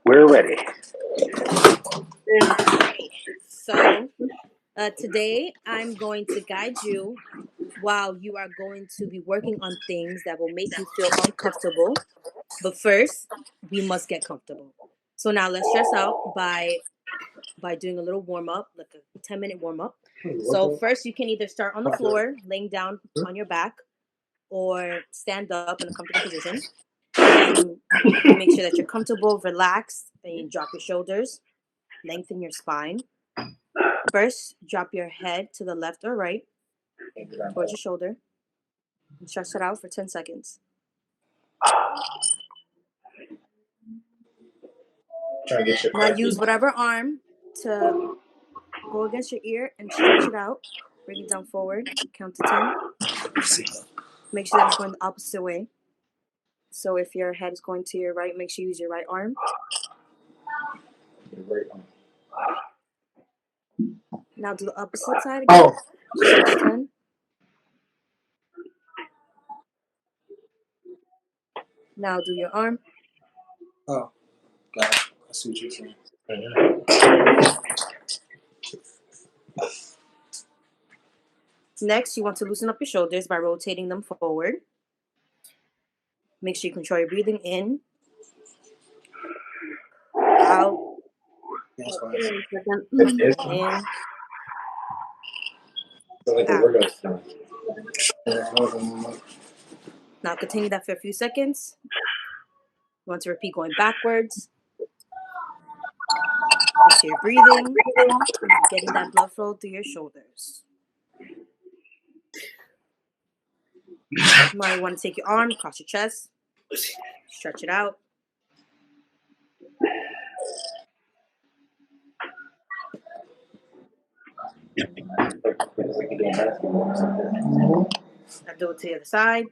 We're ready. So, today I'm going to guide you while you are going to be working on things that will make you feel uncomfortable. But first, we must get comfortable. So now let's stress out by doing a little warm up, like a 10-minute warm up. So first, you can either start on the floor, laying down on your back, or stand up in a comfortable position. And you make sure that you're comfortable, relaxed, and you drop your shoulders, lengthen your spine. First, drop your head to the left or right towards your shoulder and stretch it out for 10 seconds. Now use whatever arm to go against your ear and stretch it out. Bring it down forward. Count to 10. Make sure that it's going the opposite way. So if your head is going to your right, make sure you use your right arm. Now do the opposite side again. Stretch 10. Now do your arm. Oh, God. I see what you're saying. Next, you want to loosen up your shoulders by rotating them forward. Make sure you control your breathing in, out, in, out. Now continue that for a few seconds. You want to repeat going backwards. Make sure you're breathing, getting that blood flow through your shoulders. Now you want to take your arm across your chest, stretch it out. Now do it to the other side.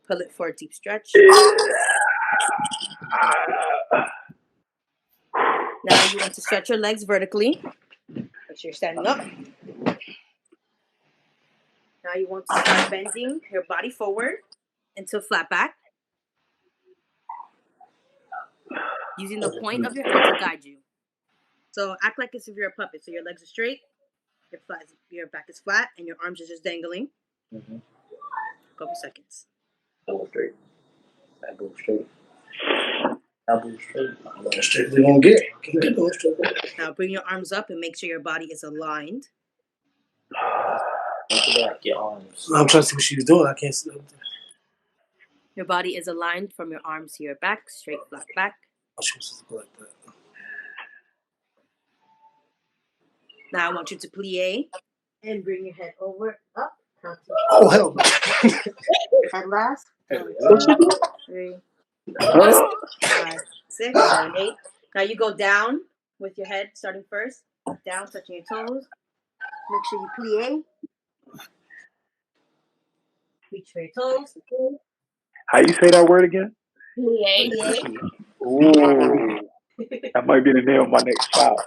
Pull it for a deep stretch. Now you want to stretch your legs vertically. Make sure you're standing up. Now you want to start bending your body forward into a flat back. Using the point of your head to guide you. So act like as if you're a puppet. So your legs are straight, your back is flat, and your arms are just dangling. A couple seconds. Go straight. I go straight. Straight we gonna get. Now bring your arms up and make sure your body is aligned. Your arms. I'm trying to see what she was doing. I can't see. Your body is aligned from your arms to your back, straight, flat back. Oh, she was supposed to go like that. Now I want you to plie and bring your head over, up. Oh, hell no. Head last. 1, 2, 3, 4, 5, 6, 7, 8. Now you go down with your head starting first. Down, touching your toes. Make sure you plie. Reach for your toes. How you say that word again? Plie. Ooh. That might be the name of my next child.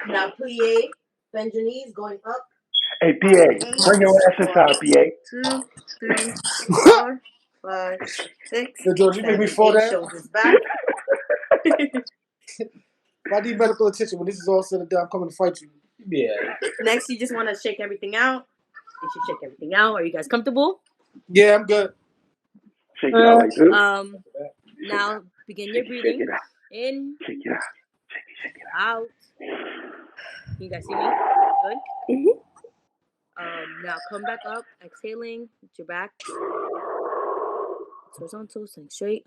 Now plie. Bend your knees, going up. Hey, PA, bring your ass inside, PA. 2, 3, 4, 5, 6. Yo, George, you make me fall down. Shoulders back. If I need medical attention when this is all said and done, I'm coming to fight you. Yeah. Next, you just want to shake everything out. You should shake everything out. Are you guys comfortable? Yeah, I'm good. Shake it out like this. Now begin your breathing. Shake it out. In. Shake it out. Shake it out. Out. You guys see me? Good? Now come back up, exhaling, with your back. Horizontal, staying straight.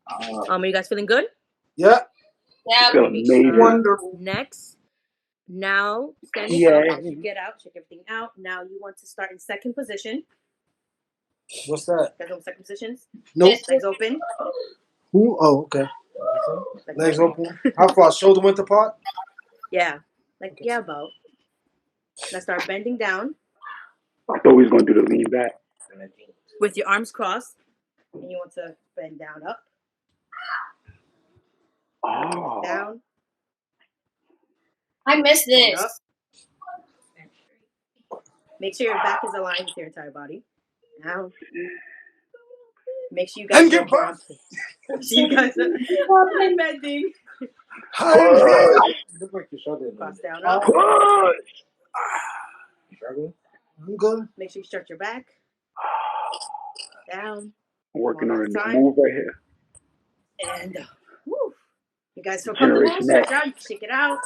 Are you guys feeling good? Yeah. Feel amazing. Wonderful. Next. Now, standing up, as you get out, check everything out. Now you want to start in second position. What's that? You guys know second positions? Nope. Legs open. Who? Oh, okay. Legs open. How far? Shoulder width apart? Yeah. Yeah, about. Now start bending down. I thought we was going to do the lean back. With your arms crossed. And you want to bend down, up. Oh. Down. I missed this. Up. Make sure your back is aligned with your entire body. Now, make sure you guys are on place. So you guys are bending. Cross down up. I'm good. Make sure you stretch your back. Down. Working on a new move right here. And woo. You guys feel comfortable? Stretch out. Shake it out.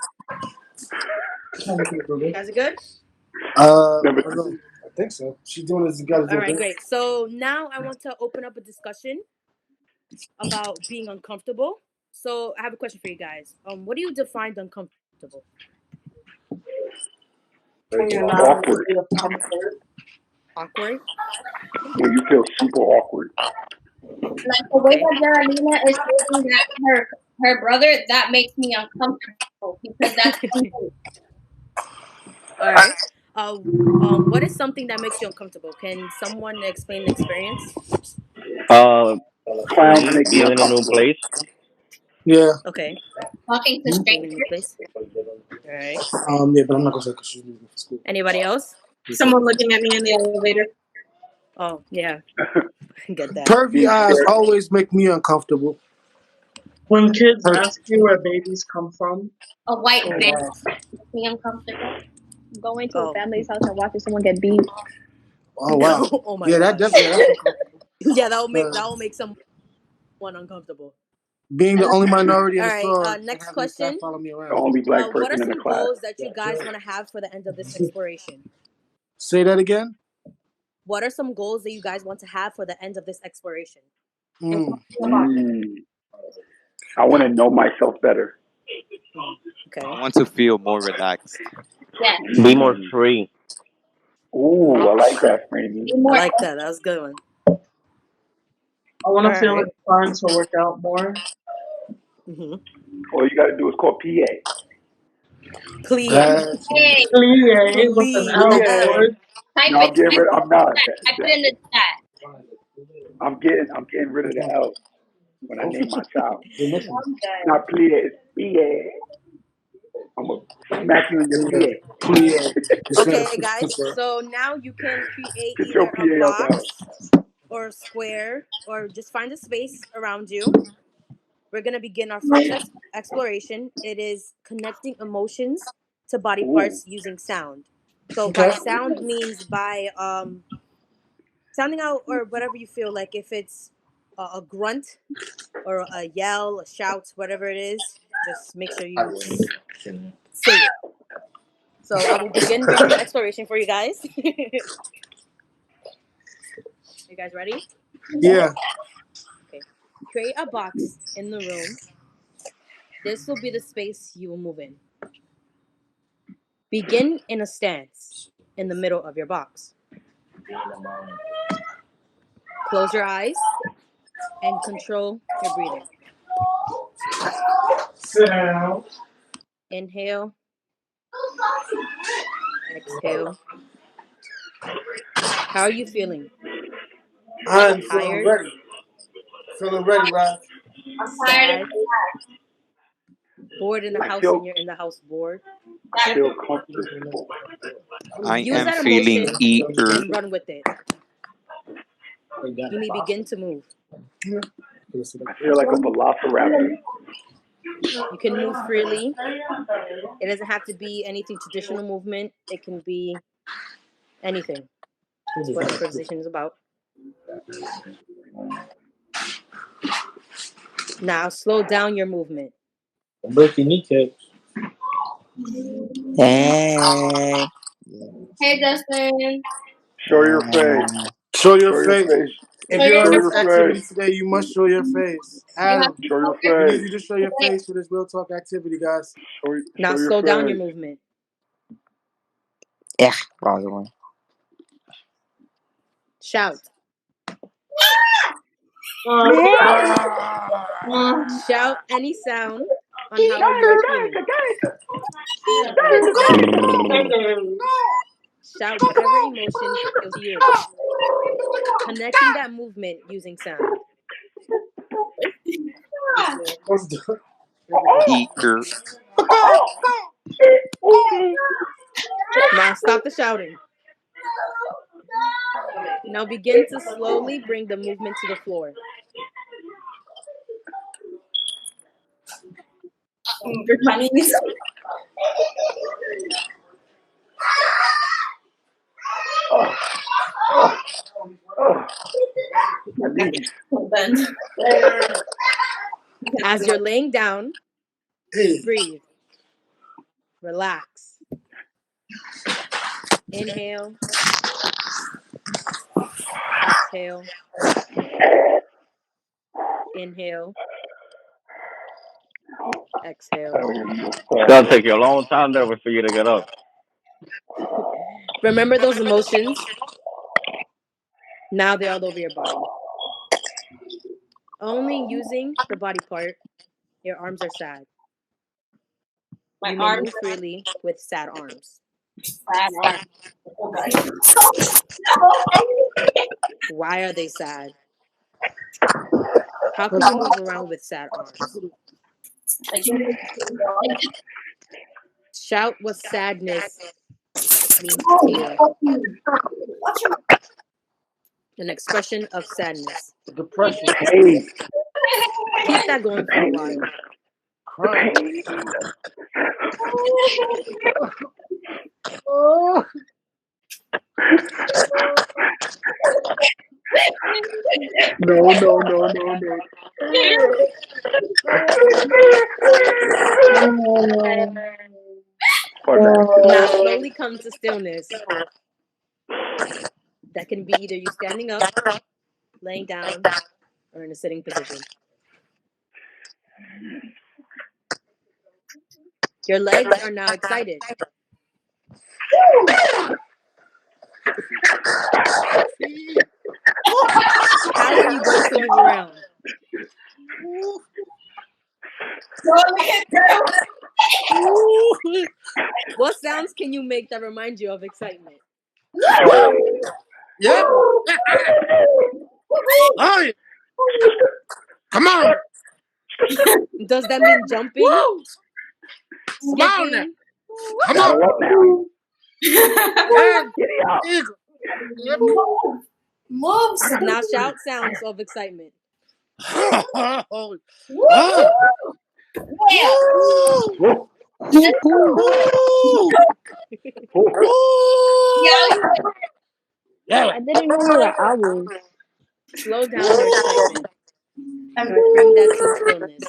You guys are good? I think so. She's doing this. You guys all right, great. So now I want to open up a discussion about being uncomfortable. So I have a question for you guys. What do you define uncomfortable? Awkward. Awkward? When you feel super awkward. Like the way that Carolina is saying that her brother, that makes me uncomfortable because that's all right. What is something that makes you uncomfortable? Can someone explain the experience? Being in a new place. Yeah. Okay. Talking to strangers. Place. All right. Yeah, but I'm not gonna say because she's leaving for school. Anybody else? Someone looking at me in the elevator. Oh yeah. Get that. Pervy eyes always make me uncomfortable. When kids ask you where babies come from. A white man makes me uncomfortable. Going to a family's house and watching someone get beat. Oh wow. Oh my yeah, God. that definitely. Yeah, that will make someone uncomfortable. Being the only minority in the all store. right. Next question. Follow me around. The only black what are person in some the class. goals that you guys want to have for the end of this exploration? Say that again. What are some goals that you guys want to have for the end of this exploration? I want to know myself better. Okay. I want to feel more relaxed. Yeah. Be more free. Ooh, I like that framing. I like that. That was a good one. I want to feel like trying to work out more. All you got to do is call PA. Please. Hey. With an L. No, I'm getting rid. I'm not. Type it in the chat. I'm getting rid of the L when I name my child. Not PA, it's PA. I'm gonna smack you in your PA. Okay, guys. So now you can create either a box or a square, or just find a space around you. We're gonna begin our first exploration. It is connecting emotions to body parts using sound. So by sound means by sounding out or whatever you feel like. If it's a grunt or a yell, a shout, whatever it is, just make sure you say it. So I will begin doing the exploration for you guys. You guys ready? Yeah. Okay. Create a box in the room. This will be the space you will move in. Begin in a stance in the middle of your box. Close your eyes and control your breathing. Sit down. Inhale. Exhale. How are you feeling? I'm feeling ready. Feeling ready, right? I'm tired. Bored in the house and you're in the house bored. I feel comfortable. Use that feeling emotion eager. and run with it. You may begin to move. I feel like a velociraptor. You can move freely. It doesn't have to be anything traditional movement. It can be anything. That's what improvisation is about. Now slow down your movement. Break your kneecaps. Hey, Justin. Show your face. Show your face. If you're on Show this your activity face. today, you must show your face. Adam, Show your we need face. you to show your face for this real talk activity, guys. Now show slow your down face. your movement. Yeah, Rosalin. Shout. Shout any sound on how you are feeling. Shout whatever emotion feels you. Connecting that movement using sound. Eager. Now stop the shouting. Now begin to slowly bring the movement to the floor. My knees. My knees. As you're laying down, breathe. Relax. Inhale. Exhale. Inhale. Exhale. It's gonna take you a long time there for you to get up. Remember those emotions? Now they're all over your body. Only using the body part, your arms are sad. You may move freely with sad arms. Sad arms. Why are they sad? How can you move around with sad arms? Shout what sadness means to you. An expression of sadness. Depression. Pain. Keep that going for a while. Crying. Pain. Oh. No. Now slowly come to stillness. That can be either you standing up, laying down, or in a sitting position. Your legs are now excited. How are you going to move around? What sounds can you make that remind you of excitement? Yeah. Hey. Come on. Does that mean jumping? Skipping? Come on. Move. Now shout sounds of excitement. I didn't know you were owls. Slow down your excitement. Bring that to stillness.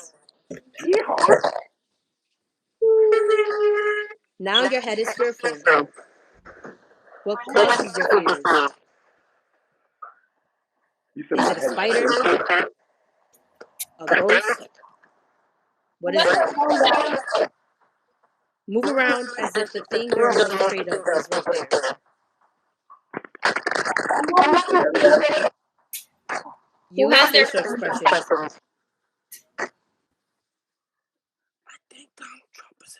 Now your head is fearful. What causes your fears? Is it a spider? A ghost? What is it? Move around as if the thing you're most afraid of is right there. Use facial expressions. I think Donald Trump is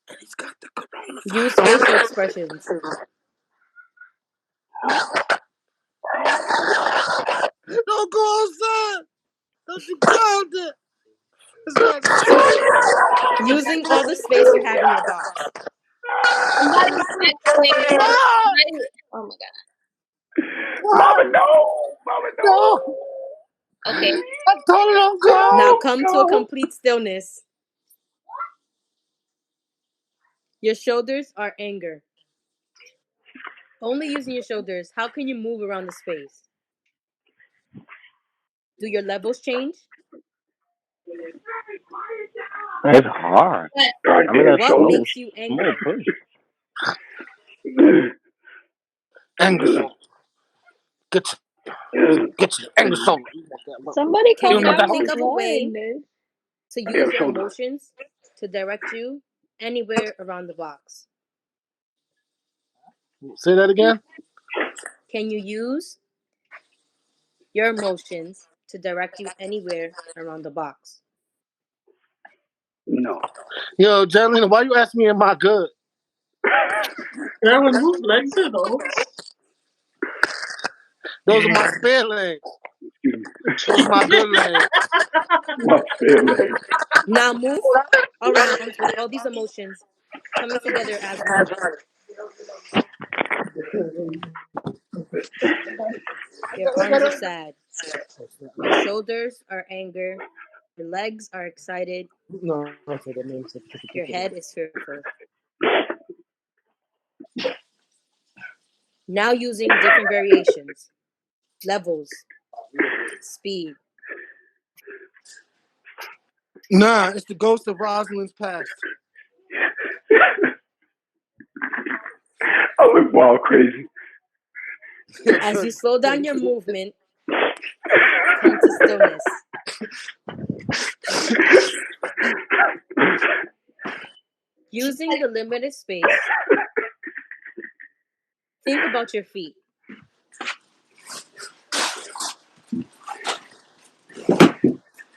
and he's got the coronavirus. Use facial expressions. Don't go outside. Don't you count it. Using all the space you have in your box. Oh my god. Mama, no. Okay. I told you don't go. Now come to a complete stillness. Your shoulders are anger. Only using your shoulders, how can you move around the space? Do your levels change? It's hard. What makes you angry? Anger. Get your anger soul. Somebody Can call you think of a 911. way to use your emotions to direct you anywhere around the box? Say that again. Can you use your emotions to direct you anywhere around the box? No. Yo, Jelena, why you asking me am I good? That would move legs at all. Those are my spare legs. Those are my good legs. Now move around with all these emotions coming together as one. Your arms are sad. Your shoulders are anger. Your legs are excited. No, okay, that means Your head is fearful. Now using different variations, levels, speed. Nah, it's the ghost of Rosalin's past. I went wild crazy. As you slow down your movement, come to stillness. Using the limited space, think about your feet.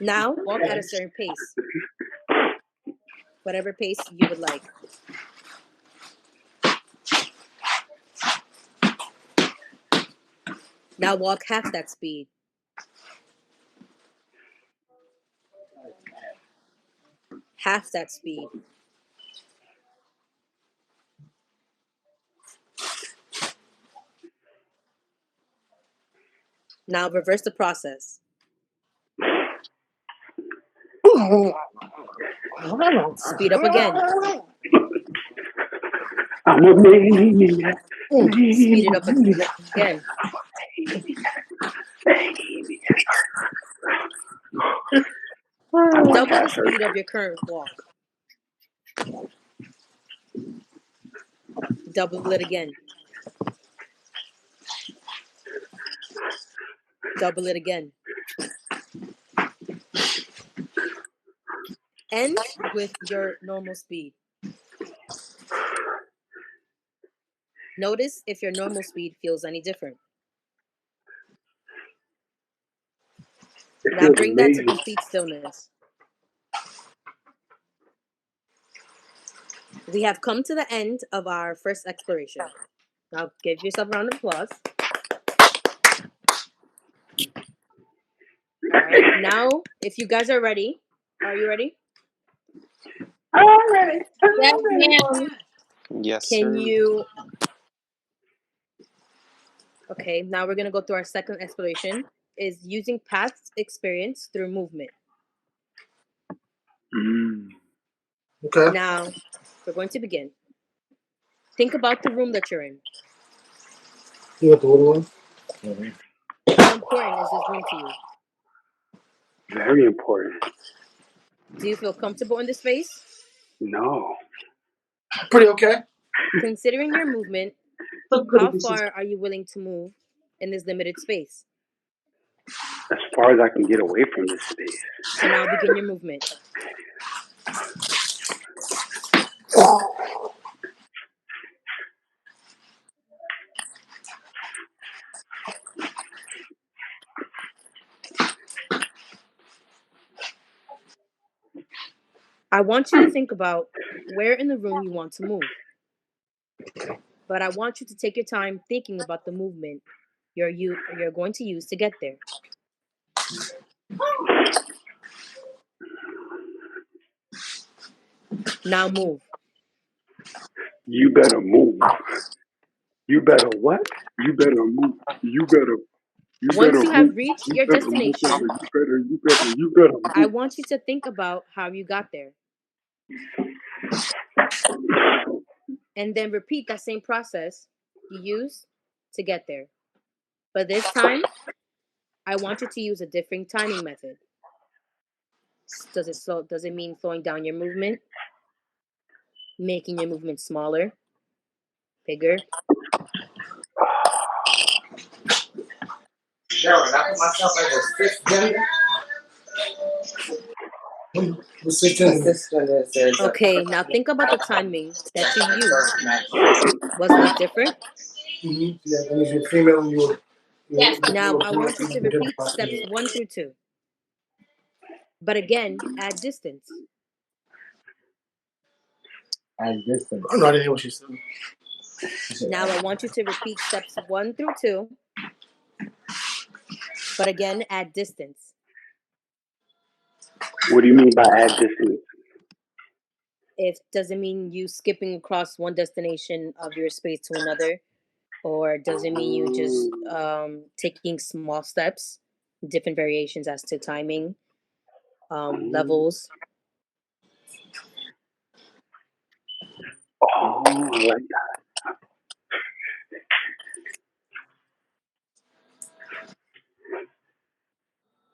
Now walk at a certain pace, whatever pace you would like. Now walk half that speed. Half that speed. Now reverse the process. Speed up again. I'm a maniac. Speed it up again. Double the speed of your current walk. Double it again. Double it again. End with your normal speed. Notice if your normal speed feels any different. Now bring that to complete stillness. We have come to the end of our first exploration. Now give yourself a round of applause. All right, now if you guys are ready, are you ready? I'm ready. Yes, ma'am. Yes, Can sir. you... Okay, now we're going to go through our second exploration, is using past experience through movement. Okay. Now, we're going to begin. Think about the room that you're in. You got the little one? How important is this room to you? Very important. Do you feel comfortable in this space? No. Pretty okay. Considering your movement, Look good how if you see- far are you willing to move in this limited space? As far as I can get away from this space. So now begin your movement. I want you to think about where in the room you want to move. But I want you to take your time thinking about the movement you're going to use to get there. Now move. You better move. You better what? You better move. You better Once you move. have reached You your better move. destination, You better move. I want you to think about how you got there. And then repeat that same process you used to get there. But this time, I want you to use a different timing method. Does it mean slowing down your movement? Making your movement smaller? Bigger? Okay, now think about the timing that you used. Was this different? Mm-hmm. Yeah, that means you're female and you're Yes. Now I want you to repeat steps 1 through 2. But again, add distance. I'm not hear what she said. Now I want you to repeat steps 1 through 2. But again, add distance. What do you mean by add distance? It doesn't mean you skipping across one destination of your space to another, or doesn't mean you just taking small steps, different variations as to timing, levels. Oh, I like that.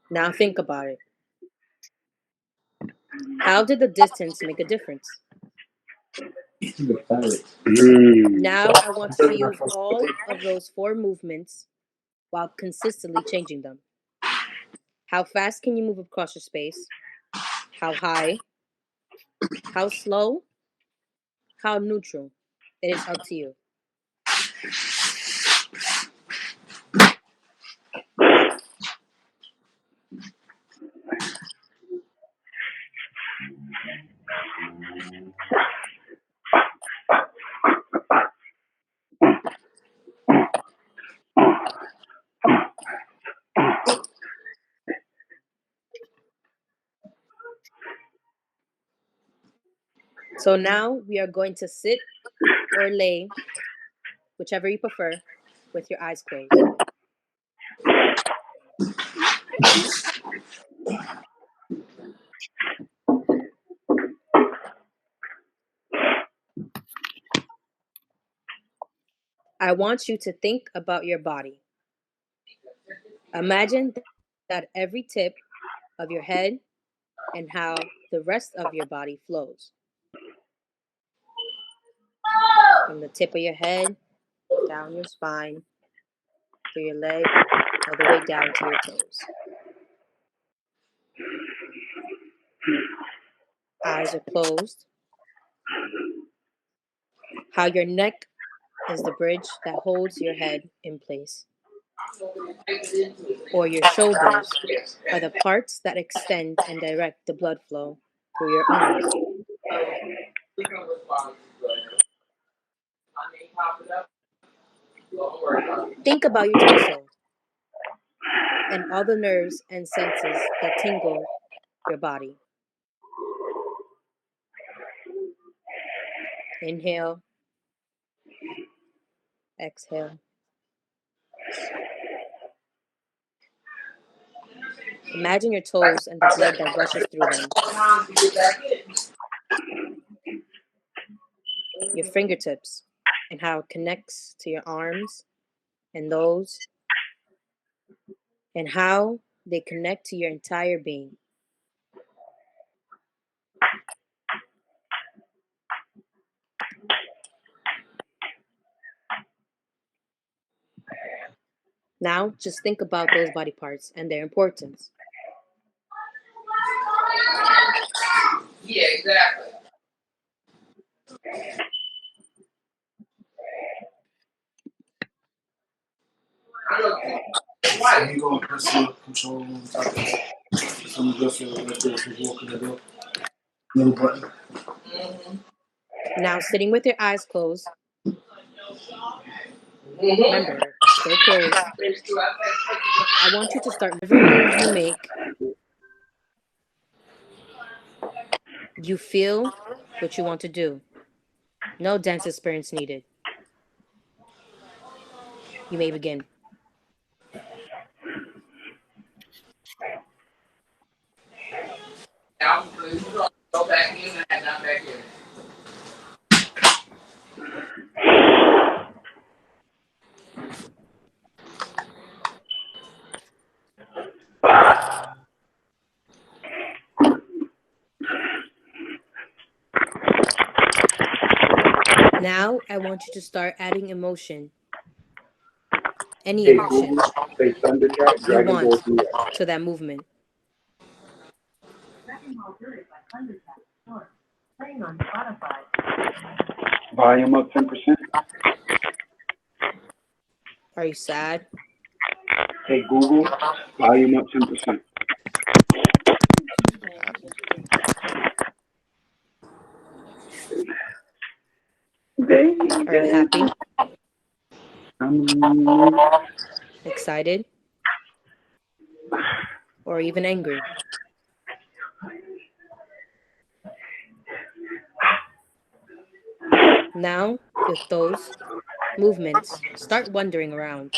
Now think about it. How did the distance make a difference? Now I want you to use all of those four movements while consistently changing them. How fast can you move across your space? How high? How slow? How neutral? It is up to you. So now we are going to sit or lay, whichever you prefer, with your eyes closed. I want you to think about your body. Imagine that every tip of your head and how the rest of your body flows. From the tip of your head, down your spine, through your leg, all the way down to your toes. Eyes are closed. How your neck is the bridge that holds your head in place. Or your shoulders are the parts that extend and direct the blood flow through your arms. Think about your torso and all the nerves and senses that tingle your body. Inhale, exhale. Imagine your toes and the blood that rushes through them. Your fingertips and how it connects to your arms and those, and how they connect to your entire being. Now, just think about those body parts and their importance. Yeah, exactly. You go and press the control on top of it. Some just like this, you walking it up. Little button. Now, sitting with your eyes closed, remember, still closed, I want you to start every move you make. You feel what you want to do. No dance experience needed. You may begin. Go back in and not back in. Now, I want you to start adding emotion, any Hey emotion Google, say Thundercat, you Dragon Ball want Z. to that movement. Volume up 10%. Are you sad? Hey Google, volume up 10%. Happy. Are you happy? Excited? Or even angry? Now, with those movements, start wandering around.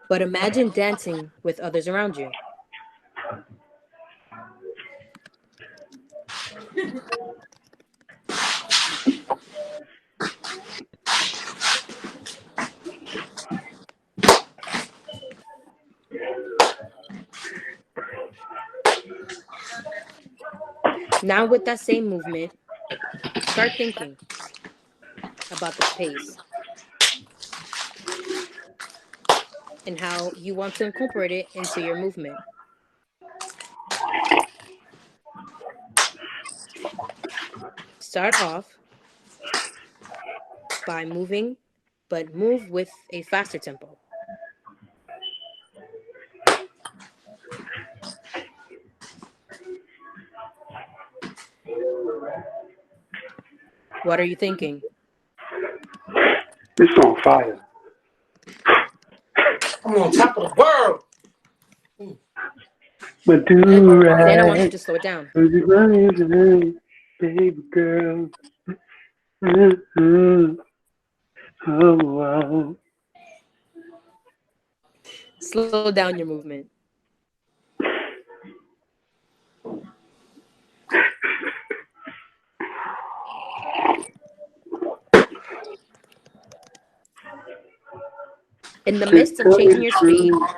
But imagine dancing with others around you. Now, with that same movement, start thinking about the pace and how you want to incorporate it into your movement. Start off by moving, but move with a faster tempo. What are you thinking? This song fire. I'm on top of the world. But do Then I want you right. to slow it down. Baby girl. Oh, wow. Slow down your movement. In the To midst of tell you changing the your speed, truth,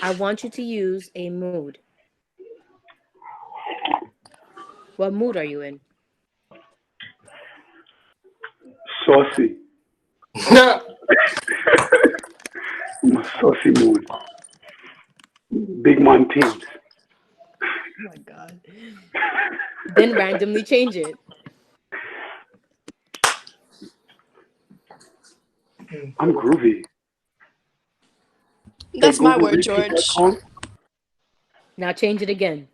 I want you to use a mood. What mood are you in? saucy. I'm a saucy mood. Big Montines. Oh my God. Then randomly change it. I'm groovy. Hey That's my Google, word, repeat that George. song. Now change it again.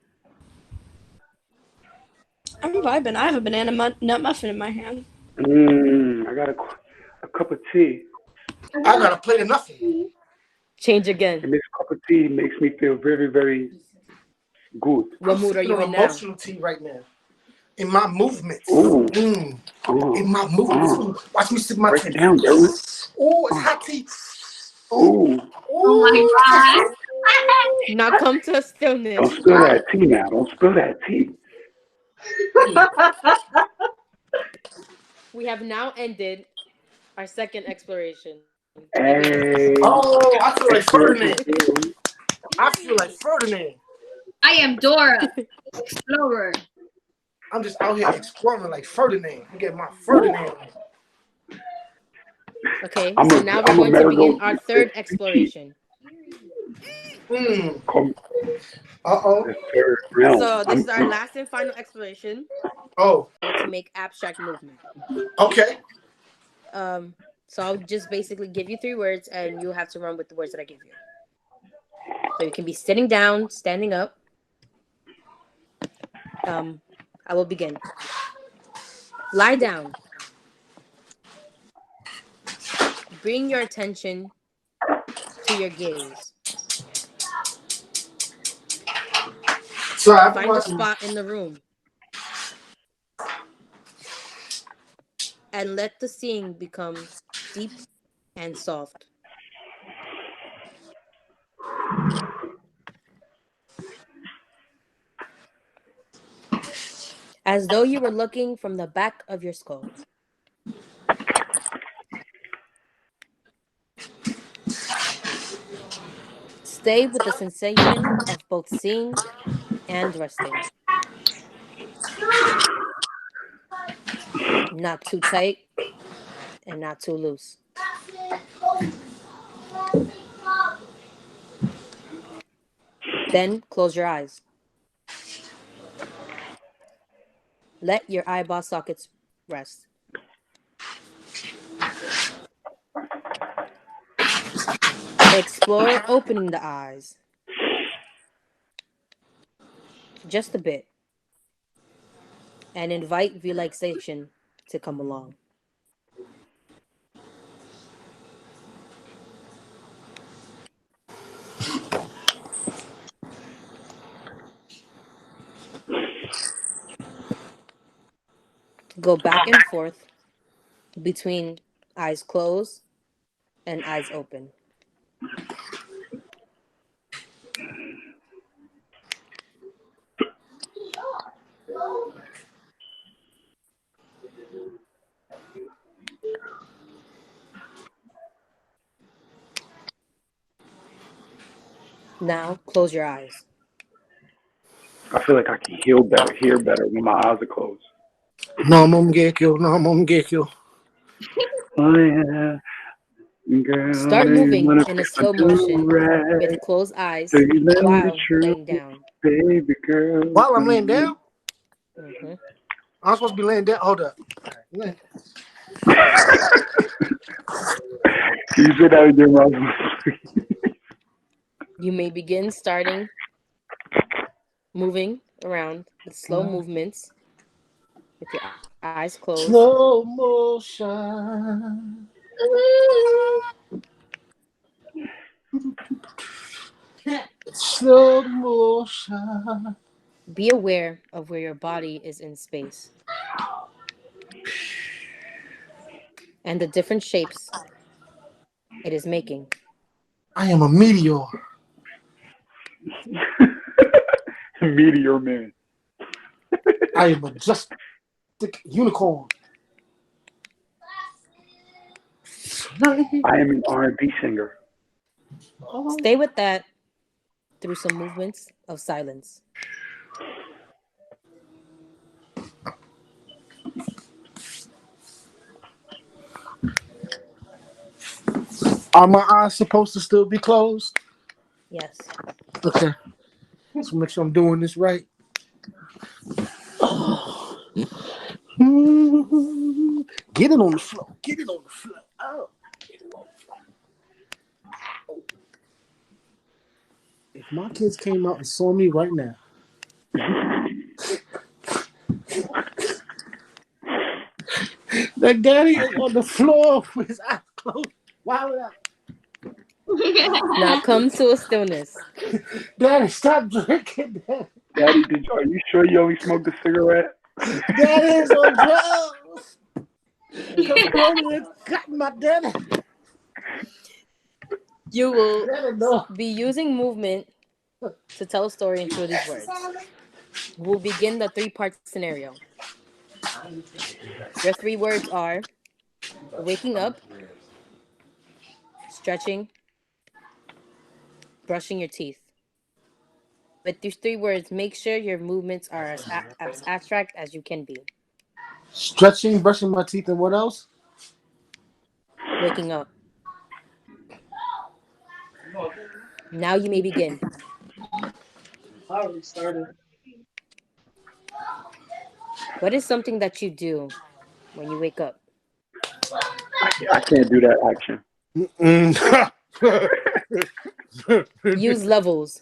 I'm vibing. I have a banana nut muffin in my hand. I got a cup of tea. I got a plate of nothing. Change again. And this cup of tea makes me feel very, very good. What I'm mood are sipping you on in now? emotional tea right now. In my movements. Ooh. In my movements. Ooh, watch me sip my Break tea. it down, bro. Oh, it's hot tea. Ooh. Oh my Ooh. god. Now come to a Don't stillness. spill that tea now. Don't spill that tea. We have now ended our second exploration. Give me a minute. Hey. Oh, I feel like Exploration Ferdinand. failed. I feel like Ferdinand. I am Dora, explorer. I'm just out here exploring like Ferdinand. I'm getting my Ooh. Ferdinand on. Okay, I'm so a now we're I'm a going to begin marigold our third Vespucci. exploration. Come Uh-oh. the third realm. So this is our last and final exploration Oh, to make abstract movement. okay. So I'll just basically give you 3 words and you have to run with the words that I give you. So you can be sitting down, standing up. I will begin. Lie down. Bring your attention to your gaze. So I've been Find a watching. spot in the room and let the seeing become deep and soft. As though you were looking from the back of your skull. Stay with the sensation of both seeing and resting. Not too tight and not too loose. Then close your eyes. Let your eyeball sockets rest. Explore opening the eyes. Just a bit. And invite relaxation to come along. Go back and forth between eyes closed and eyes open. Now close your eyes. I feel like I can hear better when my eyes are closed. No, mom get you. No, mom get you. Oh yeah, girl, Start do you moving wanna in a fix my slow motion do-rag? with closed Do eyes you let me while truth, laying down. baby girl? While I'm laying down, Hmm I'm supposed to be laying down. Hold up. Can you say that with your mouth? You may begin starting moving around with slow movements with your eyes closed. Slow motion. Slow motion. Be aware of where your body is in space and the different shapes it is making. I am a meteor. Meteor man. I am a majestic unicorn. I am an R&B singer. Stay with that through some movements of silence. Are my eyes supposed to still be closed? Yes. Okay. So make sure I'm doing this right. Get it on the floor. Get it on the floor. Oh. Get it on the floor. Oh. If my kids came out and saw me right now, that daddy is on the floor with his eyes closed. Why would I? Now come to a stillness. Daddy, stop drinking. Daddy, are you sure you only smoked a cigarette? Daddy is on drugs. Corona has gotten my daddy. You will Daddy, no. be using movement to tell a story through these words. We'll begin the three-part scenario. Your three words are waking up, stretching, brushing your teeth. With these three words, make sure your movements are as abstract as you can be. Stretching, brushing my teeth, and what else? Waking up. Now you may begin. I already started. What is something that you do when you wake up? I can't do that action. Use levels.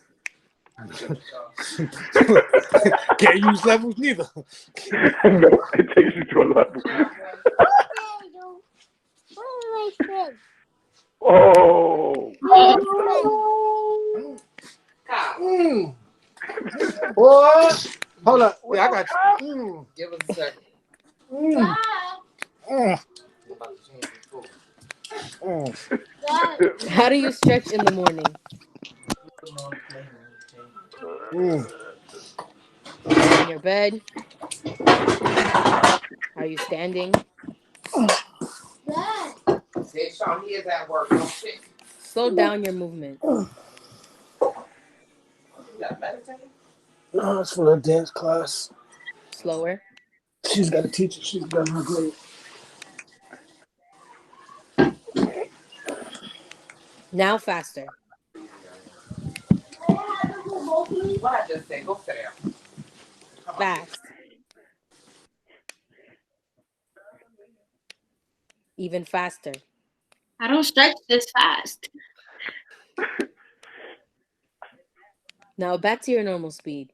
Can't use levels neither. No, it takes you to a level. Oh. Mm. What? Hold up. Wait, I got you. Give us a second. Mm. Mm. How do you stretch in the morning? Mm. Are you in your bed? Are you standing? Slow down your movement. No, it's for a dance class. Slower. She's got a teacher. She's got her grade. Now faster. Fast. Even faster. I don't stretch this fast. Now back to your normal speed.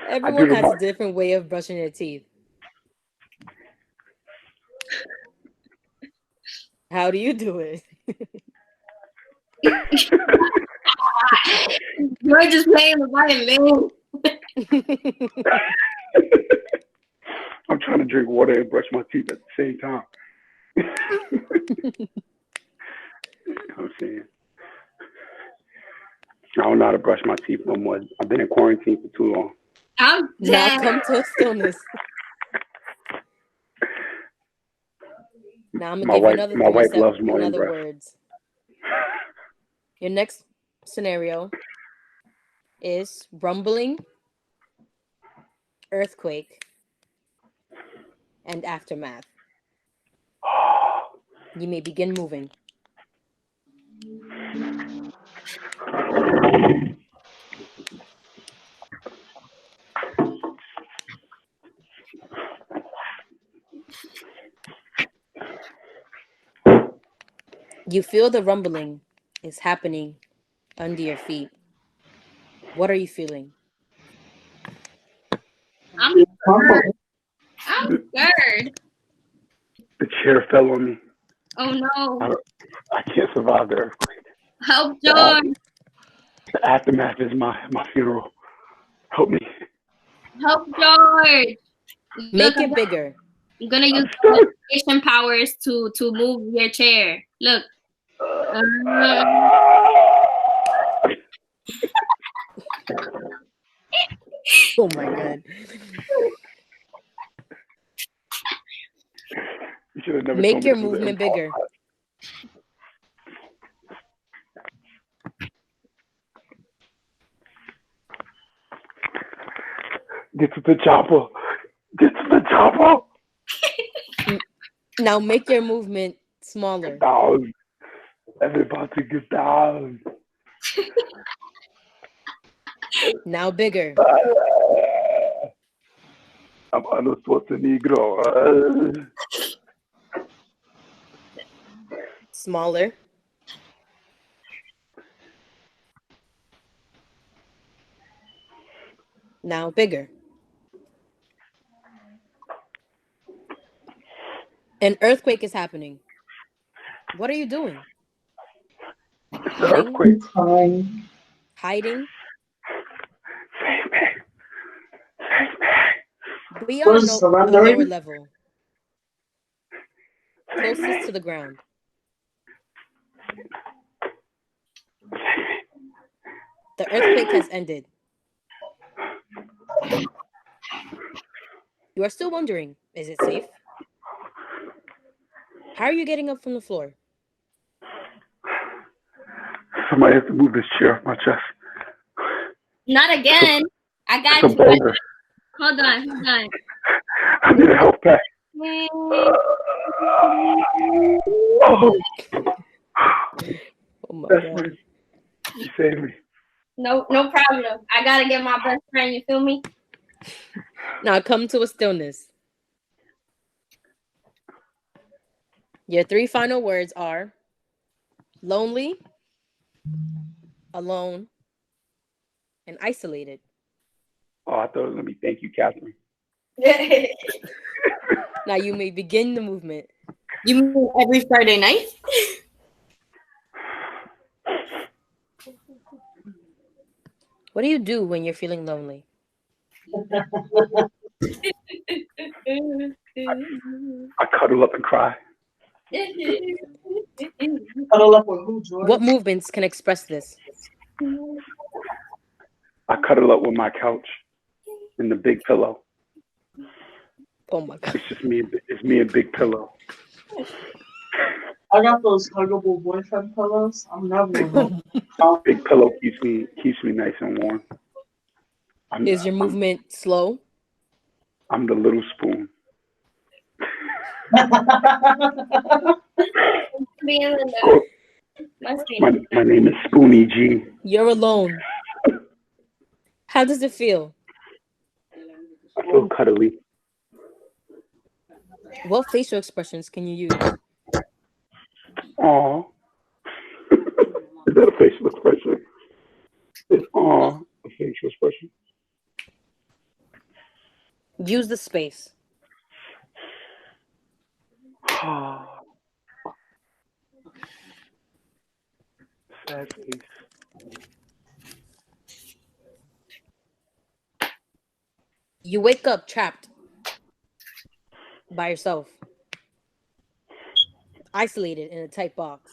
Everyone the has a different way of brushing their teeth. How do you do it? You're just playing the violin. I'm trying to drink water and brush my teeth at the same time. You know what I'm saying? I don't know how to brush my teeth no more. I've been in quarantine for too long. I'm Now dead. come to a stillness. Now I'm My gonna give you wife another loves morning breath. words. Your next scenario is rumbling, earthquake, and aftermath. You may begin moving. You feel the rumbling is happening under your feet. What are you feeling? I'm scared. I'm scared. The chair fell on me. Oh no. I can't survive the earthquake. Help, George. The aftermath is my funeral. Help me. Help, George. Look, Make it bigger. I'm gonna use I'm manipulation powers to move your chair. Look. Oh my god. You should have never Make told me your this was an movement improv bigger. class. Get to the chopper. Get to the chopper. Now make your movement smaller. Down. Everybody get down. Now bigger. I'm Arnold Schwarzenegger. Smaller. Now bigger. An earthquake is happening. What are you doing? Hiding? Earthquake. Hiding? Save me. Save me. Be on a lower level. Closest to the ground. The earthquake has ended. You are still wondering, is it safe? How are you getting up from the floor? Somebody has to move this chair off my chest. Not again. I got It's a you. boulder. Hold on. I need a health pack. Oh my That's god. You saved me. No problem. I gotta get my best friend. You feel me? Now come to a stillness. Your 3 final words are lonely, alone, and isolated. Oh, I thought it was going to be thank you, Catherine. Now you may begin the movement. You mean every Friday night? What do you do when you're feeling lonely? I cuddle up and cry. Cuddle up with who, George? What movements can express this? I cuddle up with my couch and the big pillow. Oh my god. It's just me. It's me and Big Pillow. I got those huggable boyfriend pillows. I'm never alone. Big Pillow keeps me nice and warm. Is your movement slow? I'm the little spoon. My name is Spoonie G. You're alone. How does it feel? I feel cuddly. What facial expressions can you use? Aw. Is that a facial expression? It's aw a facial expression. Use the space. Sad face. You wake up trapped by yourself, isolated in a tight box.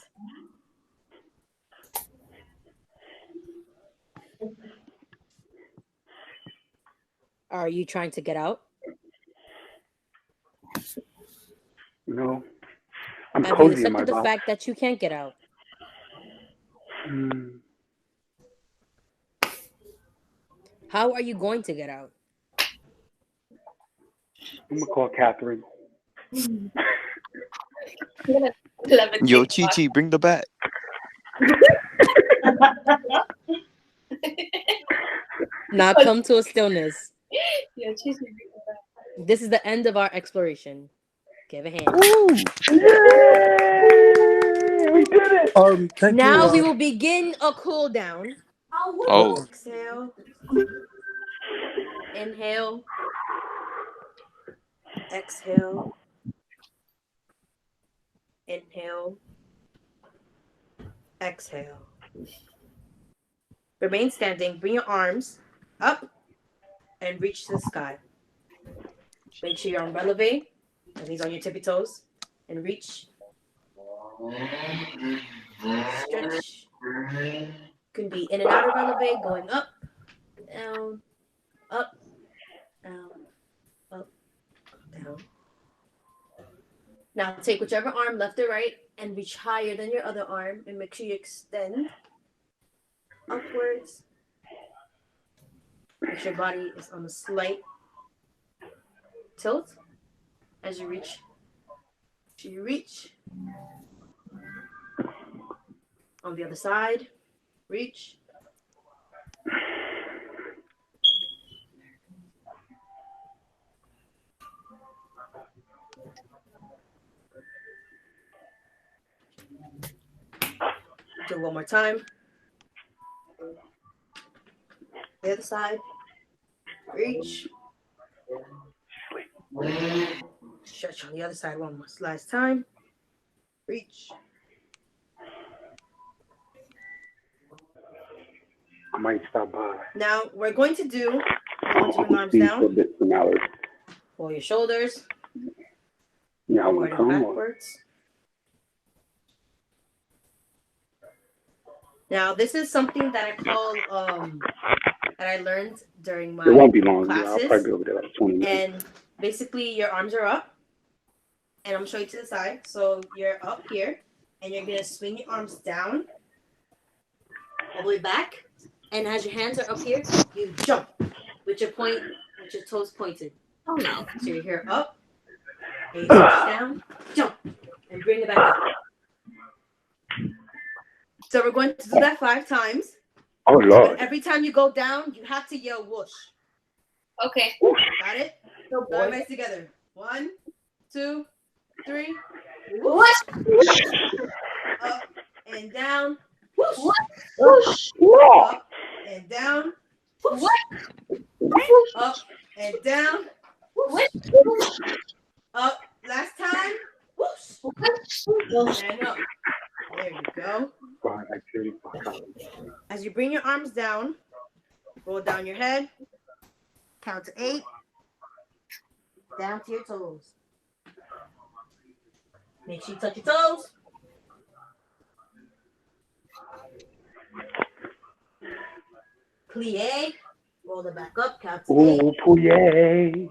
Are you trying to get out? No. I'm Have you cozy in my accepted the box. fact that you can't get out? How are you going to get out? I'm gonna call Catherine. Yo, Chi, bring the bat. Now come to a stillness. Yo, Chi. This is the end of our exploration. Give a hand. Yay! We did it! Thank Now you. we will begin a cool down. Oh. Exhale. Inhale. Exhale. Inhale. Exhale. Remain standing. Bring your arms up and reach to the sky. Make sure you're on releve. That means on your tippy toes. And reach. Stretch. Can be in and out of releve, going up, down, up, down, up, down. Now take whichever arm, left or right, and reach higher than your other arm, and make sure you extend upwards. Make sure your body is on a slight tilt as you reach. So you reach. On the other side, reach. Do it one more time. The other side. Reach. Stretch on the other side one more last time. Reach. I might stop by. Now we're going to bring arms down. Pull your shoulders. Yeah, Forward and backwards. Now this is something that I call that I learned during my it won't be long. classes. I'll probably be over there like 20 minutes. And basically your arms are up. And I'm gonna show you to the side. So you're up here and you're gonna swing your arms down all the way back. And as your hands are up here, you jump with your toes pointed. Oh no. So you're here up, and you switch down, jump, and bring it back up. So we're going to do that 5 times. Oh Lord. But every time you go down, you have to yell whoosh. Okay. Got it? So everybody together. 1, 2, 3. Whoosh. Up and down. Whoosh. Whoosh. Up and down. Whoosh. Up and down. Whoosh. Up. Last time. Whoosh. And up. There you go. As you bring your arms down, roll down your head. Count to 8. Down to your toes. Make sure you touch your toes. Plie. Roll it back up. Count to 8. Ooh, plie.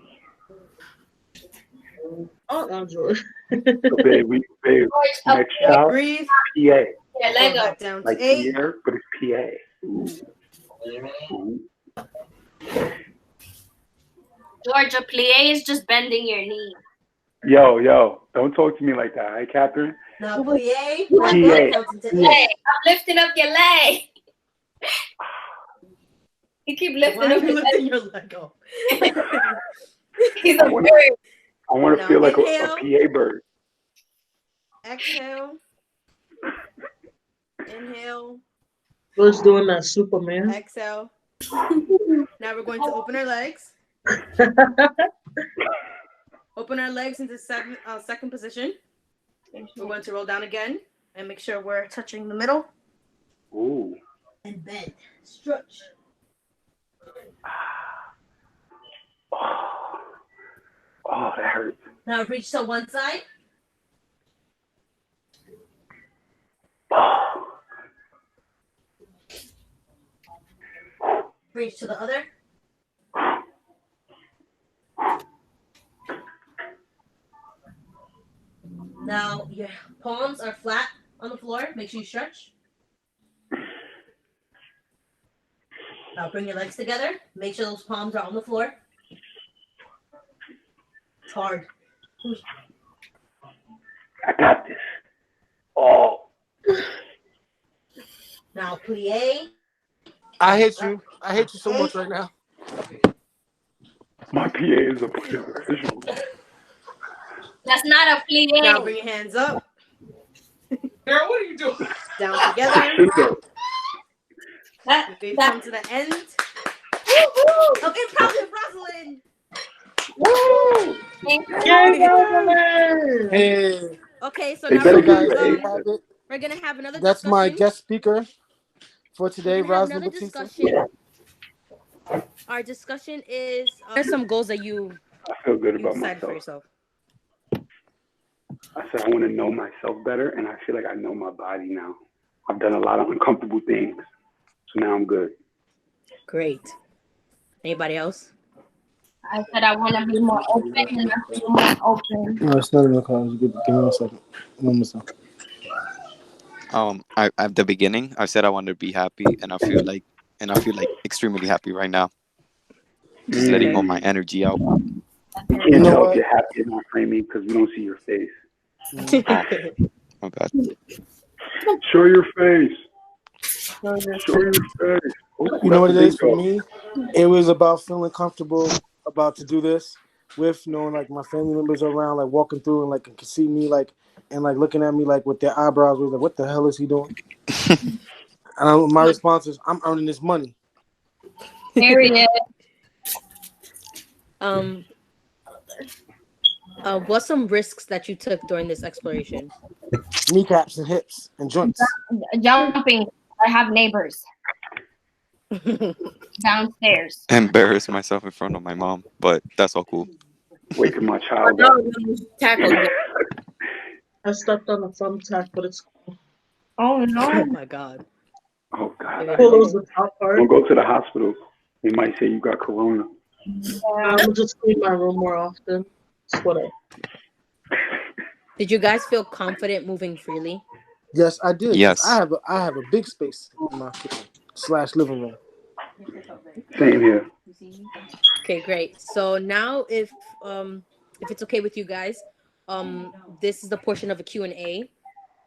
Oh, no, George. So baby, next shot, Breathe. PA. Yeah, let Go go. back down to Like 8. Pierre, but it's PA. Georgia, plie is just bending your knee. Yo, don't talk to me like that, right, Catherine? Now plie. Plie. Counting to 8. Hey, I'm lifting up your leg. You keep lifting Why are up you your leg. lifting your leg up? He's a bird. I want to Now feel like a inhale. PA bird. Exhale. Inhale. George doing that Superman. Exhale. Now we're going to open our legs. Open our legs into second position. We're going to roll down again and make sure we're touching the middle. Ooh. And bend. Stretch. Oh, that hurts. Now reach to one side. Reach to the other. Now your palms are flat on the floor. Make sure you stretch. Now bring your legs together. Make sure those palms are on the floor. It's hard. I got this. Oh. Now plie. I hate you. I hate you so much right now. My PA is a professional. That's not a plie. Now bring your hands up. Girl, what are you doing? Down together. We've come to the end of Improv Rosalin. Woo! Hey. Okay, so They now better we're gonna have another That's discussion. my guest speaker for today, Rosalin Another Batista. discussion. Our discussion is there's some goals that you feel good about decided for myself. yourself. I said I want to know myself better, and I feel like I know my body now. I've done a lot of uncomfortable things, so now I'm good. Great. Anybody else? I said I want to be more open, and I feel more open. No, it's not in the car. Give me 1 second. 1 second. At the beginning, I said I wanted to be happy, and I feel like extremely happy right now. Just letting all my energy out. You can't tell if you're happy or not, framing, because we don't see your face. My bad. Show your face. Show your face. Oh, You know what it is for me? It was about feeling comfortable about to do this with knowing like my family members are around, like walking through and like can see me like and like looking at me like with their eyebrows was like, what the hell is he doing? And my response is, I'm earning this money. Period. What's some risks that you took during this exploration? Kneecaps and hips and joints. Jumping. I have neighbors downstairs. Embarrass myself in front of my mom, but that's all cool. Waking my child up. Tackled. I stepped on a thumbtack, but it's cool. Oh no! Oh my god! Oh god! Pull the top part. Don't go to the hospital. They might say you got corona. I will just clean my room more often. That's what Did you guys feel confident moving freely? Yes, I did. Yes. I have a big space in my kitchen / living room. Same here. Okay, great. So now if it's okay with you guys, this is the portion of a Q&A,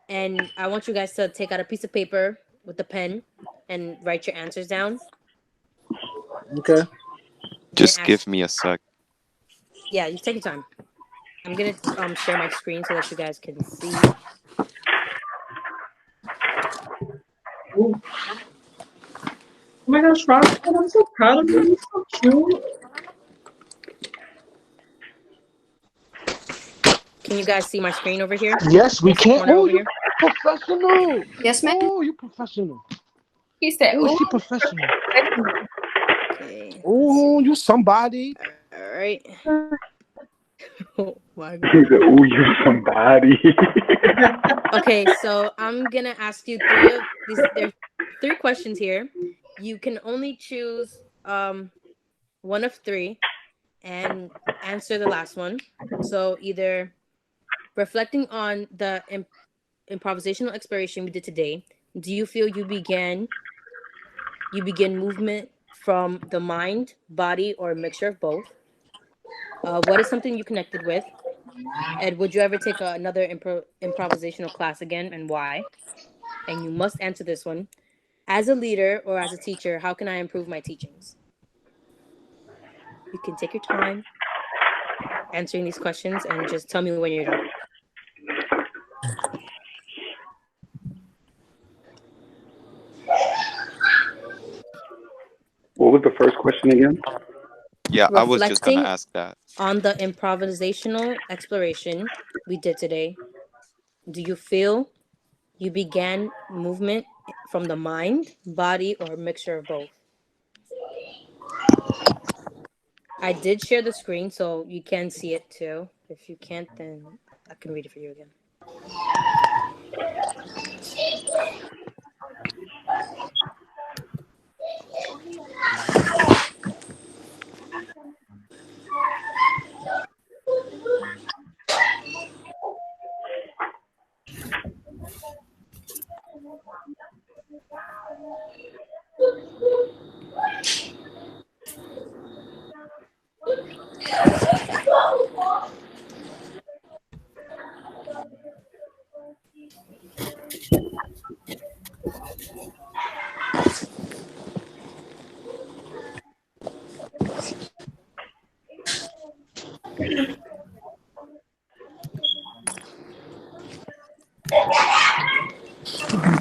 and I want you guys to take out a piece of paper with a pen and write your answers down. Okay. Just give me a sec. Yeah, you take your time. I'm gonna share my screen so that you guys can see. Ooh. Oh my gosh, Rob, I'm so proud of you. You're so cute. Can you guys see my screen over here? Yes, we can. Oh, you professional. Yes, ma'am. Oh, you professional. He said, "Oh, she professional." Oh, you somebody. All right. Oh my god. He said, "Ooh, you're somebody." Okay, so I'm gonna ask you there are 3 questions here. You can only choose one of 3 and answer the last one. So either reflecting on the improvisational exploration we did today, do you feel you begin movement from the mind, body, or a mixture of both? What is something you connected with? And would you ever take another improvisational class again, and why? And you must answer this one. As a leader or as a teacher, how can I improve my teachings? You can take your time answering these questions and just tell me when you're done. What was the first question again? Yeah, I was just gonna Reflecting ask that. on the improvisational exploration we did today, do you feel you began movement from the mind, body, or a mixture of both? I did share the screen, so you can see it too. If you can't, then I can read it for you again.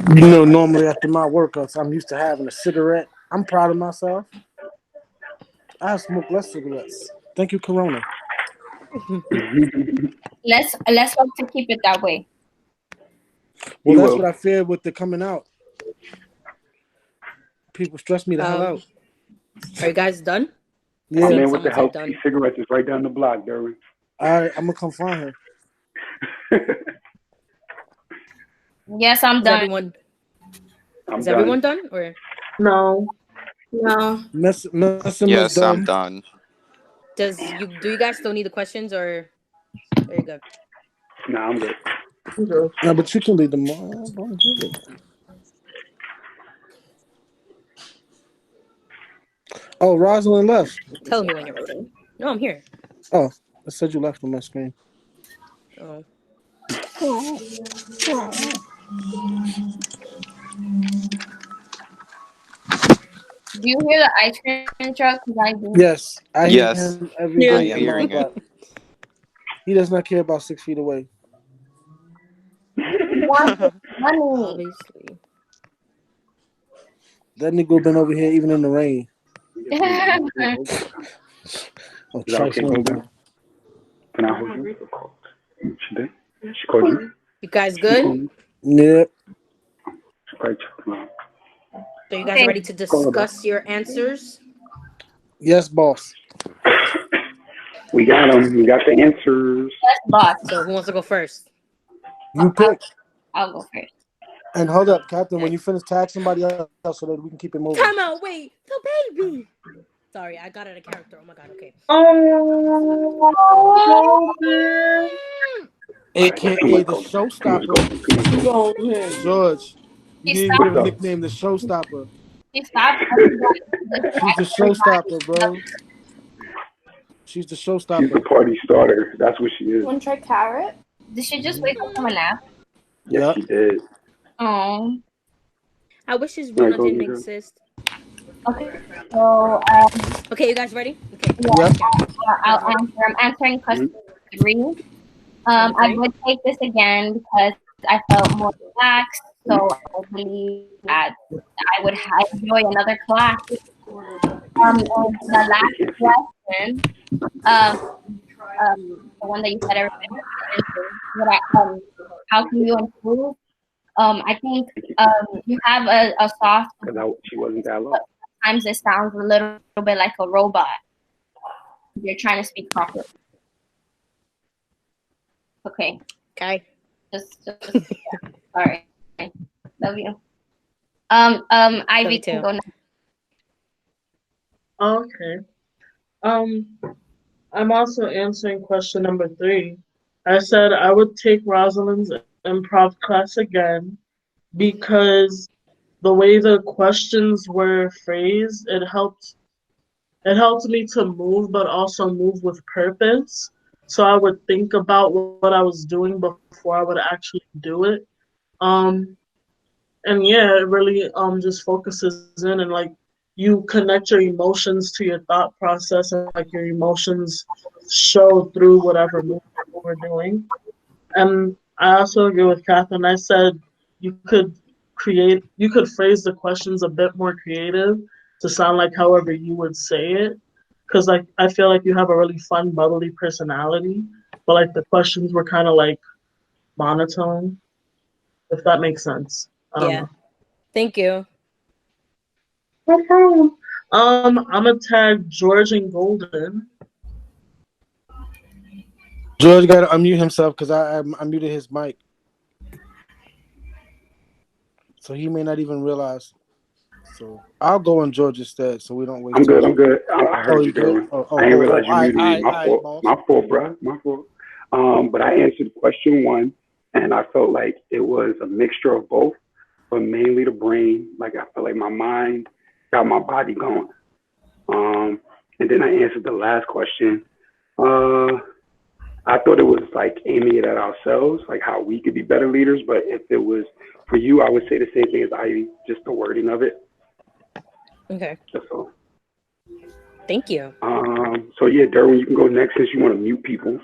Normally after my workouts, I'm used to having a cigarette. I'm proud of myself. I have smoked less cigarettes. Thank you, Corona. Let's hope to keep it that way. Well, You that's will. what I feared with the coming out. People stress me the hell out. Are you guys done? I Yeah. My seen man with the someone type healthy done. cigarettes is right down the block, Derwin. All right, I'm gonna come find her. Yes, I'm Is done. everyone I'm is everyone done. done or No. No. Massima's Yes, I'm done. done. do you guys still need the questions or are you good? Nah, I'm good. Okay. No, but you can lead them all. Don't do it. Oh, Rosalind left. Tell me when you're ready. No, I'm here. Oh, I said you left on my screen. Oh. Do you hear the ice cream truck? Because I do. Yes, I hear Yes, him every Yeah. I day am in my hearing it. block. He does not care about 6 feet away. He wants his money. Obviously. That nigga been over here even in the rain. Is Oh, that Trice okay, Hogan? Can I hold you? She did? She called you? You guys She good? called me? Yep. She probably checked me out. So you guys are Okay. ready to discuss your answers? Yes, boss. We got them. We got the answers. Yes, boss. So who wants to go first? You pick. I'll go first. And hold up, Captain. When Okay. you finish, tag somebody else so that we can keep it moving. Time out, wait, the baby. Sorry, I got out of character. Oh my god, okay. Oh, Hogan. AKA the showstopper. Go ahead. George. You She didn't even give stopped. a What's up? nickname, the showstopper. She stopped. She's the showstopper, bro. She's the She's the showstopper. party starter. That's what she is. Want to try carrot? Did she just wake up from a nap? Yes, Yep. she did. Oh. I wish his All right, Runa go didn't get her. exist. Okay. So Okay, you guys ready? Okay. Yep. I'll answer. I'm answering question 3. Number I 3. would take this again because I felt more relaxed. So I believe that I would enjoy another class. And the last question, the one that you said everybody has to answer, how can you improve? I think you have a soft. Because she wasn't that low. Sometimes it sounds a little bit like a robot. You're trying to speak properly. Okay. Okay. Just sorry. Love you. Ivy can go next. Okay. I'm also answering question number 3. I said I would take Rosalind's improv class again because the way the questions were phrased, it helped me to move, but also move with purpose. So I would think about what I was doing before I would actually do it. And yeah, it really just focuses in, and like you connect your emotions to your thought process, and like your emotions show through whatever movement we're doing. And I also agree with Catherine. I said you could phrase the questions a bit more creative to sound like however you would say it. because like I feel like you have a really fun, bubbly personality, but like the questions were kind of like monotone, if that makes sense. I don't know. Thank you. No problem. I'm gonna tag George and Golden. George got to unmute himself because I muted his mic, so he may not even realize. So I'll go on George instead, so we don't waste. I'm good. I'm good. I heard you, Darwin. I didn't realize you muted me. My fault. My fault, bro. My fault. But I answered question one, and I felt like it was a mixture of both, but mainly the brain. Like I felt like my mind got my body going. And then I answered the last question. I thought it was like aiming it at ourselves, like how we could be better leaders. But if it was for you, I would say the same thing as Ivy, just the wording of it. Okay. That's all. Thank you. So yeah, Derwin, you can go next since you want to mute people.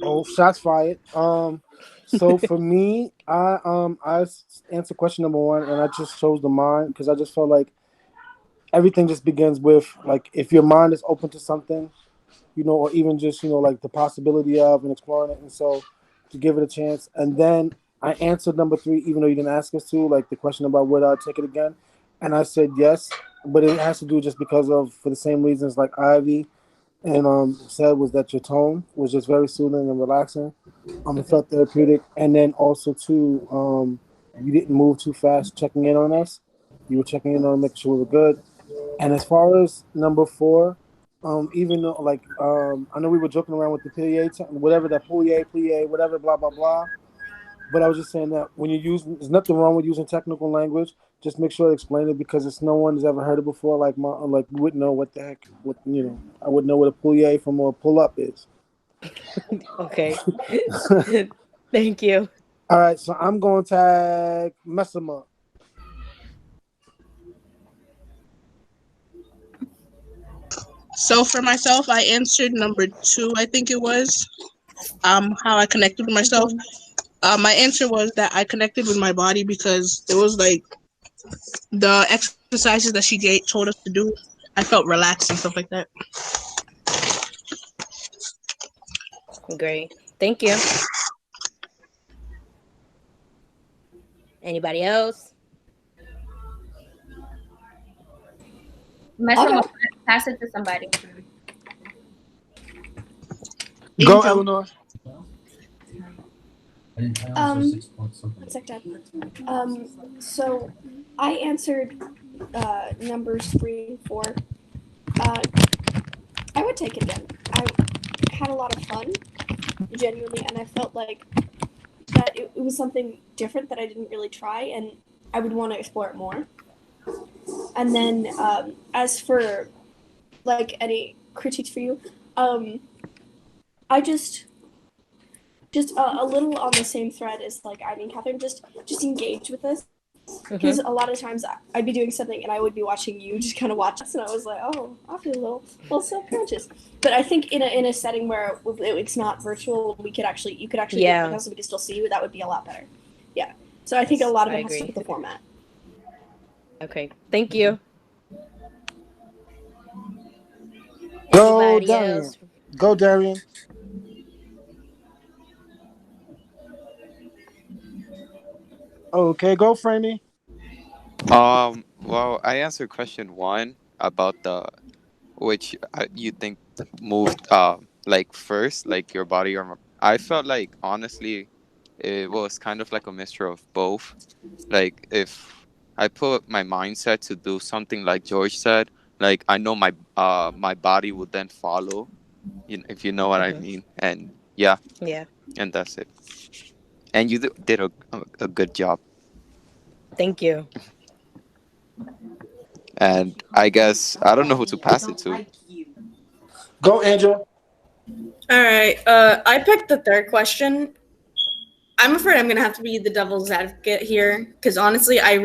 Oh, shots fired. So for me, I answered question number one, and I just chose the mind because I just felt like everything just begins with like if your mind is open to something, or even just like the possibility of and exploring it, and so to give it a chance. And then I answered number three, even though you didn't ask us to, like the question about would I take it again, and I said yes, but it has to do just because of for the same reasons like Ivy and said was that your tone was just very soothing and relaxing. It felt therapeutic, and then also too, you didn't move too fast checking in on us. You were checking in on making sure we were good. And as far as number four, even though like I know we were joking around with the plie, whatever that plie, whatever, blah blah blah. But I was just saying that when you use, there's nothing wrong with using technical language. Just make sure to explain it because it's no one has ever heard it before. Like we wouldn't know what the heck. I wouldn't know what a plie from a pull up is. Okay. Thank you. All right, so I'm going to tag Messama. So for myself, I answered number two, I think it was, how I connected with myself. My answer was that I connected with my body because it was like the exercises that she told us to do. I felt relaxed and stuff like that. Great. Thank you. Anybody else? Pass it to somebody. Go, Eleanor. One second. So I answered numbers 3 and 4. I would take it again. I had a lot of fun, genuinely, and I felt like that it was something different that I didn't really try, and I would want to explore it more. And then as for like any critiques for you, I just a little on the same thread as like Ivy and Catherine, just engage with this. Because a lot of times I'd be doing something and I would be watching you just kind of watch us, and I was like, oh, I feel a little self-conscious. But I think in a setting where it's not virtual, you could actually do it because we can still see you. That would be a lot better. Yeah. So I think a lot of it has to do with the format. Okay. Thank you. Go, Darian. Go, Darian. Okay, go, Framey. Well, I answered question one about which you think moved like first, like your body or I felt like honestly it was kind of like a mixture of both. Like if I put my mindset to do something like George said, like I know my body would then follow, if you know what I mean. And yeah, and that's it. And you did a good job. Thank you. And I guess I don't know who to pass it to. Go, Angela. All right. I picked the third question. I'm afraid I'm gonna have to be the devil's advocate here because honestly, I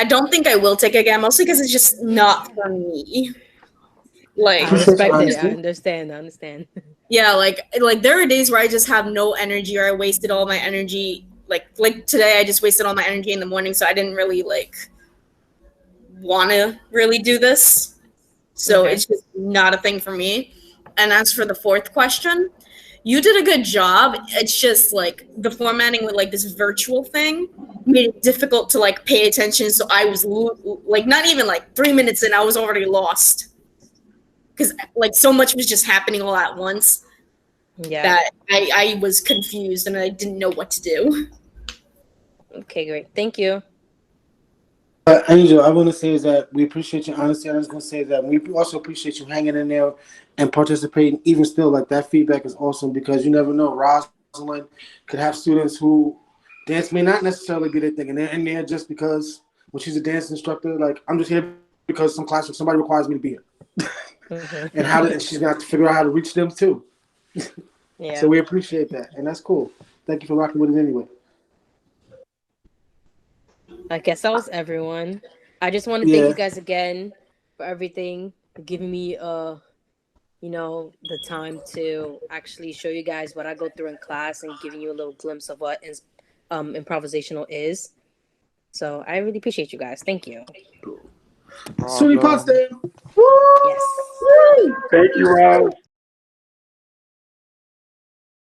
don't think I will take it again. Mostly because it's just not for me. Like, I respect it. I understand. Yeah, like there are days where I just have no energy, or I wasted all my energy. Like today, I just wasted all my energy in the morning, so I didn't really want to really do this. So it's just not a thing for me. And as for the fourth question, you did a good job. It's just like the formatting with like this virtual thing made it difficult to like pay attention. So I was like, not even like 3 minutes in, I was already lost. Because like so much was just happening all at once that I was confused and I didn't know what to do. Okay, great. Thank you. Angel, I want to say is that we appreciate your honesty. I was going to say that we also appreciate you hanging in there and participating. Even still, like that feedback is awesome because you never know. Rosalin could have students who dance may not necessarily be their thing, and they're in there just because when she's a dance instructor, like I'm just here because somebody requires me to be here, and she's gonna have to figure out how to reach them too. So we appreciate that, and that's cool. Thank you for rocking with us anyway. I guess that was everyone. I just want to thank you guys again for everything, for giving me the time to actually show you guys what I go through in class and giving you a little glimpse of what improvisational is. So I really appreciate you guys. Thank you. SUNY Potsdam. Yes. Thank you, Rob.